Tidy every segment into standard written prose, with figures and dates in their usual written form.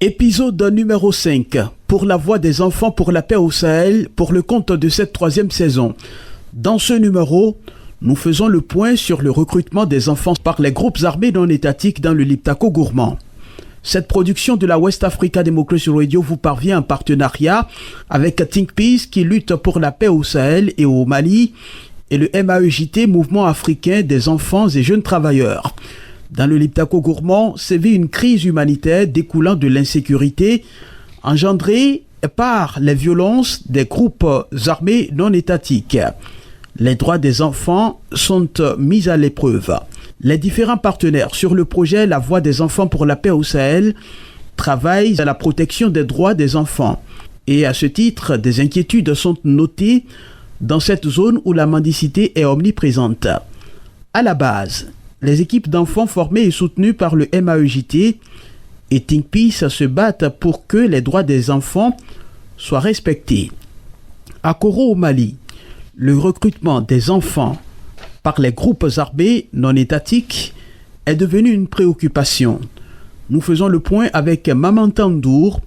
Épisode numéro 5, pour la voix des enfants pour la paix au Sahel, pour le compte de cette 3e saison. Dans ce numéro, nous faisons le point sur le recrutement des enfants par les groupes armés non étatiques dans le Liptako gourmand. Cette production de la West Africa Democracy Radio vous parvient en partenariat avec Think Peace qui lutte pour la paix au Sahel et au Mali et le MAEJT, Mouvement africain des enfants et jeunes travailleurs. Dans le Liptako gourmand sévit une crise humanitaire découlant de l'insécurité engendrée par les violences des groupes armés non étatiques. Les droits des enfants sont mis à l'épreuve. Les différents partenaires sur le projet La Voix des enfants pour la paix au Sahel travaillent à la protection des droits des enfants. Et à ce titre, des inquiétudes sont notées dans cette zone où la mendicité est omniprésente. À la base, les équipes d'enfants formées et soutenues par le MAEJT et Think Peace se battent pour que les droits des enfants soient respectés. À Koro au Mali, le recrutement des enfants par les groupes armés non étatiques est devenu une préoccupation. Nous faisons le point avec Maman Tandour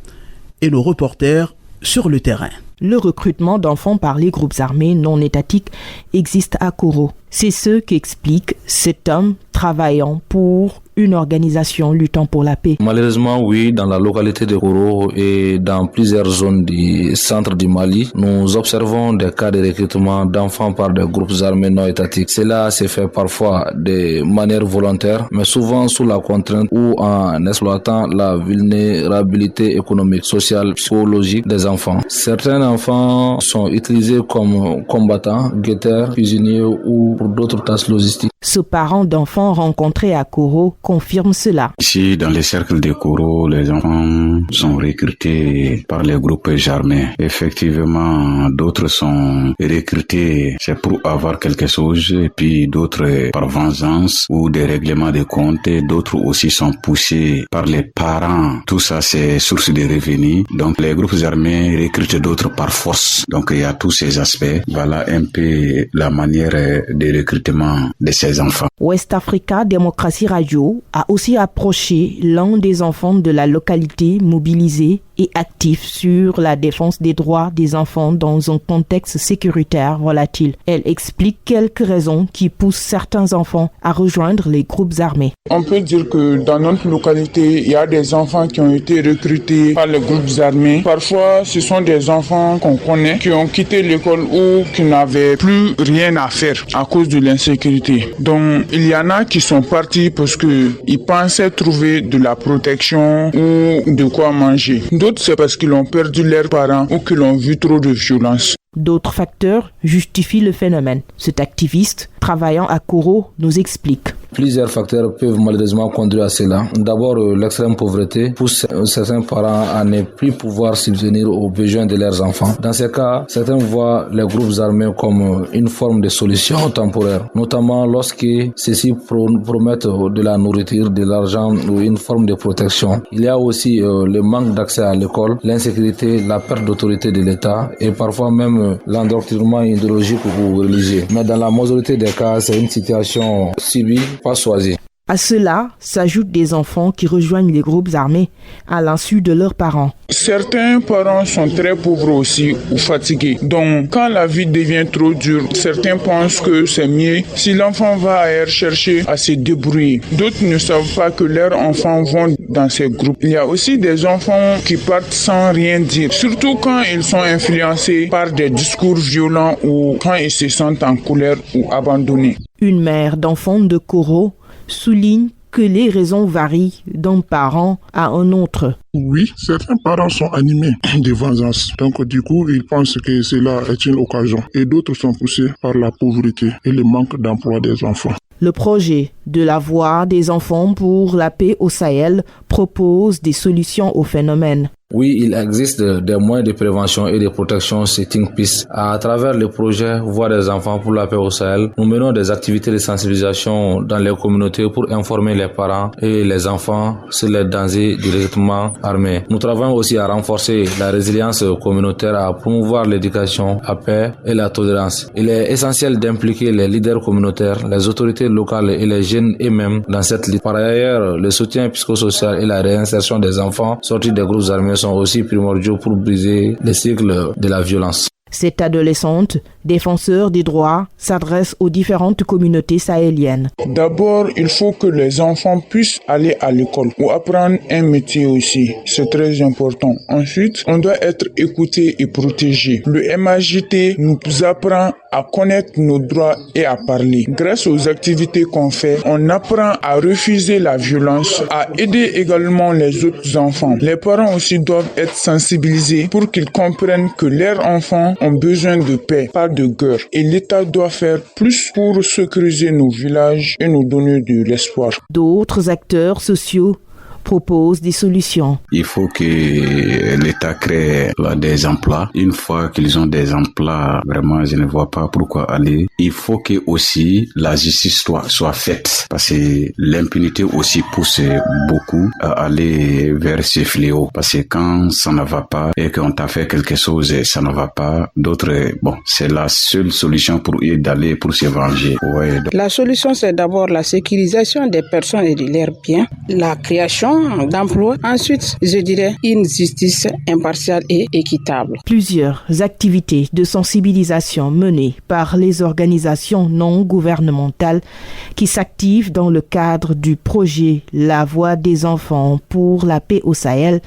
et nos reporters sur le terrain. Le recrutement d'enfants par les groupes armés non étatiques existe à Koro. C'est ce qu'explique cet homme travaillant pour une organisation luttant pour la paix. Malheureusement, oui, dans la localité de Koro et dans plusieurs zones du centre du Mali, nous observons des cas de recrutement d'enfants par des groupes armés non étatiques. Cela se fait parfois de manière volontaire, mais souvent sous la contrainte ou en exploitant la vulnérabilité économique, sociale, psychologique des enfants. Certains enfants sont utilisés comme combattants, guetteurs, cuisiniers ou pour d'autres tâches logistiques. Ce parent d'enfants rencontré à Koro confirme cela. Ici, dans les cercles de Koro, les enfants sont recrutés par les groupes armés. Effectivement, d'autres sont recrutés, c'est pour avoir quelque chose, et puis d'autres par vengeance ou des règlements de comptes, et d'autres aussi sont poussés par les parents. Tout ça, c'est source de revenus. Donc, les groupes armés recrutent d'autres par force. Donc, il y a tous ces aspects. Voilà un peu la manière de recrutement de ces enfants. West Africa Democracy Radio a aussi approché l'un des enfants de la localité mobilisé et actif sur la défense des droits des enfants dans un contexte sécuritaire volatile. Elle explique quelques raisons qui poussent certains enfants à rejoindre les groupes armés. On peut dire que dans notre localité, il y a des enfants qui ont été recrutés par les groupes armés. Parfois, ce sont des enfants qu'on connaît qui ont quitté l'école ou qui n'avaient plus rien à faire à cause de l'insécurité. Donc, il y en a qui sont partis parce qu'ils pensaient trouver de la protection ou de quoi manger. D'autres, c'est parce qu'ils ont perdu leurs parents ou qu'ils ont vu trop de violence. D'autres facteurs justifient le phénomène. Cet activiste, travaillant à Koro, nous explique. Plusieurs facteurs peuvent malheureusement conduire à cela. D'abord, l'extrême pauvreté pousse certains parents à ne plus pouvoir subvenir aux besoins de leurs enfants. Dans ces cas, certains voient les groupes armés comme une forme de solution temporaire, notamment lorsque ceux-ci promettent de la nourriture, de l'argent ou une forme de protection. Il y a aussi le manque d'accès à l'école, l'insécurité, la perte d'autorité de l'État et parfois même l'endoctrinement idéologique ou religieux. Mais dans la majorité des cas, c'est une situation subie, pas choisie. À cela s'ajoutent des enfants qui rejoignent les groupes armés à l'insu de leurs parents. Certains parents sont très pauvres aussi ou fatigués. Donc, quand la vie devient trop dure, certains pensent que c'est mieux si l'enfant va ailleurs chercher à se débrouiller. D'autres ne savent pas que leurs enfants vont dans ces groupes. Il y a aussi des enfants qui partent sans rien dire, surtout quand ils sont influencés par des discours violents ou quand ils se sentent en colère ou abandonnés. Une mère d'enfants de Koro souligne que les raisons varient d'un parent à un autre. Oui, certains parents sont animés de vengeance. Donc du coup, ils pensent que cela est une occasion. Et d'autres sont poussés par la pauvreté et le manque d'emploi des enfants. Le projet de la Voix des enfants pour la paix au Sahel propose des solutions au phénomène. Oui, il existe des moyens de prévention et de protection chez Think Peace. À travers le projet Voix des enfants pour la paix au Sahel, nous menons des activités de sensibilisation dans les communautés pour informer les parents et les enfants sur les dangers du recrutement armé. Nous travaillons aussi à renforcer la résilience communautaire, à promouvoir l'éducation, la paix et la tolérance. Il est essentiel d'impliquer les leaders communautaires, les autorités locales et les jeunes eux-mêmes dans cette lutte. Par ailleurs, le soutien psychosocial et la réinsertion des enfants sortis des groupes armés sont aussi primordiaux pour briser les cycles de la violence. Cette adolescente, défenseur des droits, s'adresse aux différentes communautés sahéliennes. D'abord, il faut que les enfants puissent aller à l'école ou apprendre un métier aussi. C'est très important. Ensuite, on doit être écouté et protégé. Le MAJT nous apprend à connaître nos droits et à parler. Grâce aux activités qu'on fait, on apprend à refuser la violence, à aider également les autres enfants. Les parents aussi doivent être sensibilisés pour qu'ils comprennent que leurs enfants ont besoin de paix, pas de guerre. Et l'État doit faire plus pour sécuriser nos villages et nous donner de l'espoir. D'autres acteurs sociaux proposent des solutions. Il faut que l'État crée des emplois. Une fois qu'ils ont des emplois, vraiment, je ne vois pas pourquoi aller. Il faut que aussi la justice soit faite, parce que l'impunité aussi pousse beaucoup à aller vers ces fléaux. Parce que quand ça ne va pas et qu'on t'a fait quelque chose et ça ne va pas, d'autres, c'est la seule solution pour y d'aller pour se venger. Ouais. La solution, c'est d'abord la sécurisation des personnes et de leurs biens, la création d'emplois. Ensuite, je dirais une justice impartiale et équitable. Plusieurs activités de sensibilisation menées par les organisations non gouvernementales qui s'activent dans le cadre du projet La Voix des enfants pour la paix au Sahel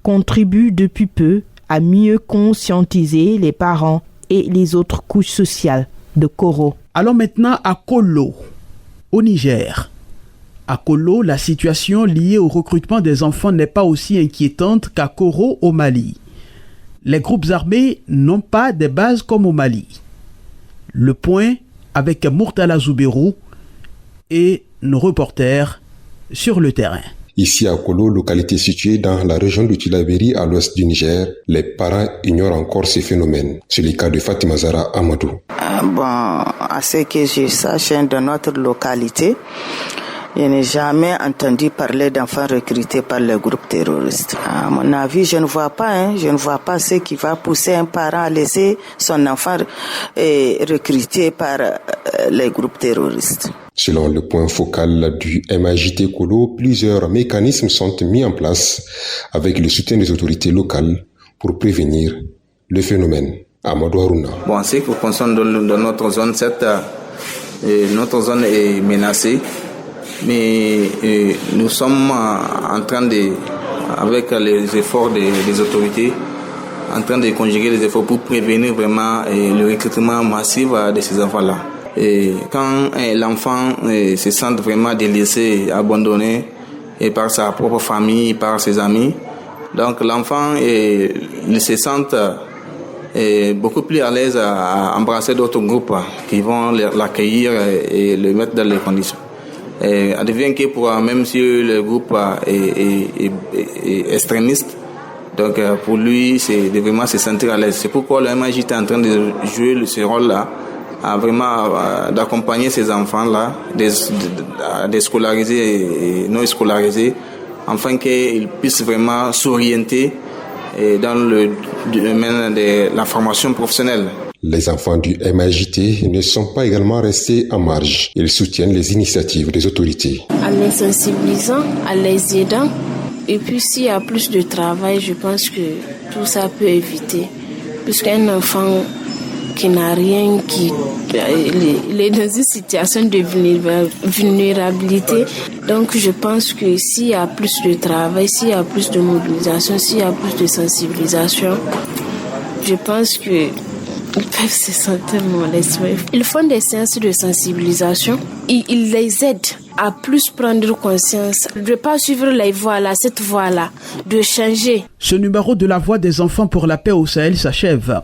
contribuent depuis peu à mieux conscientiser les parents et les autres couches sociales de Koro. Allons maintenant à Kolo, au Niger. À Kolo, la situation liée au recrutement des enfants n'est pas aussi inquiétante qu'à Koro au Mali. Les groupes armés n'ont pas de bases comme au Mali. Le point avec Murtala Zouberou et nos reporters sur le terrain. Ici à Kolo, localité située dans la région de Tillabéri à l'ouest du Niger, les parents ignorent encore ces phénomènes. C'est le cas de Fatima Zara Amadou. À ce que je sache, dans notre localité, je n'ai jamais entendu parler d'enfants recrutés par les groupes terroristes. À mon avis, je ne vois pas ce qui va pousser un parent à laisser son enfant recruté par les groupes terroristes. Selon le point focal du MAJT Kolo, plusieurs mécanismes sont mis en place avec le soutien des autorités locales pour prévenir le phénomène. Amadou Harouna. Ce qui concerne dans notre zone, notre zone est menacée. Mais nous sommes en train avec les efforts des autorités, en train de conjuguer les efforts pour prévenir vraiment le recrutement massif de ces enfants-là. Et quand l'enfant se sent vraiment délaissé, abandonné et par sa propre famille, par ses amis, donc l'enfant il se sent beaucoup plus à l'aise à embrasser d'autres groupes qui vont l'accueillir et le mettre dans les conditions. Advient que même si le groupe est extrémiste, donc pour lui c'est de vraiment se sentir à l'aise. C'est pourquoi le MAJT est en train de jouer ce rôle-là, à vraiment d'accompagner ces enfants-là, des scolarisés et non scolarisés, afin qu'ils puissent vraiment s'orienter dans le domaine de la formation professionnelle. Les enfants du MAJT ne sont pas également restés en marge. Ils soutiennent les initiatives des autorités. En les sensibilisant, en les aidant, et puis s'il y a plus de travail, je pense que tout ça peut éviter. Puisqu'un enfant qui n'a rien, il est dans une situation de vulnérabilité. Donc je pense que s'il y a plus de travail, s'il y a plus de mobilisation, s'il y a plus de sensibilisation, je pense que ils peuvent se sentir moins laissés. Ils font des séances de sensibilisation. Ils les aident à plus prendre conscience, de ne pas suivre les voies-là, cette voie-là, de changer. Ce numéro de la Voix des enfants pour la paix au Sahel s'achève.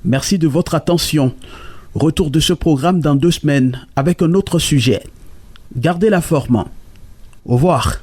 Merci de votre attention. Retour de ce programme dans 2 semaines avec un autre sujet. Gardez la forme. Au revoir.